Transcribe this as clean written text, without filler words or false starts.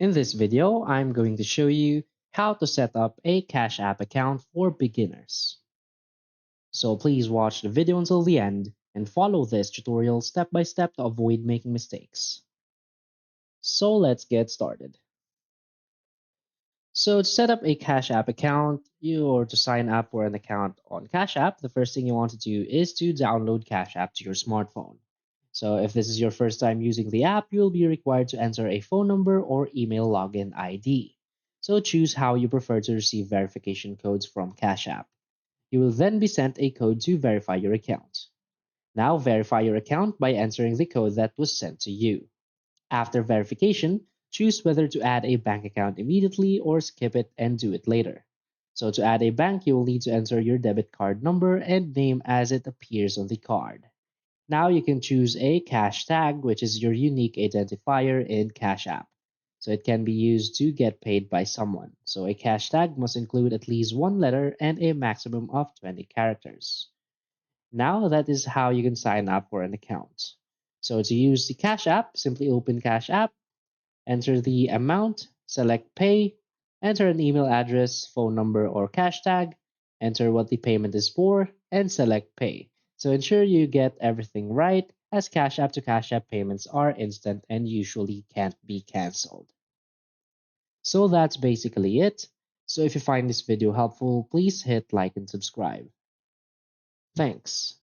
In this video, I'm going to show you how to set up a Cash App account for beginners. So please watch the video until the end and follow this tutorial step by step to avoid making mistakes. So let's get started. So to set up a Cash App account, or to sign up for an account on Cash App, the first thing you want to do is to download Cash App to your smartphone. So if this is your first time using the app, you'll be required to enter a phone number or email login ID. So choose how you prefer to receive verification codes from Cash App. You will then be sent a code to verify your account. Now verify your account by entering the code that was sent to you. After verification, choose whether to add a bank account immediately or skip it and do it later. So to add a bank, you will need to enter your debit card number and name as it appears on the card. Now you can choose a cash tag, which is your unique identifier in Cash App. So it can be used to get paid by someone. So a cash tag must include at least one letter and a maximum of 20 characters. Now that is how you can sign up for an account. So to use the Cash App, simply open Cash App, enter the amount, select pay, enter an email address, phone number, or cash tag, enter what the payment is for, and select pay. So ensure you get everything right, as Cash App to Cash App payments are instant and usually can't be cancelled. So that's basically it. So if you find this video helpful, please hit like and subscribe. Thanks.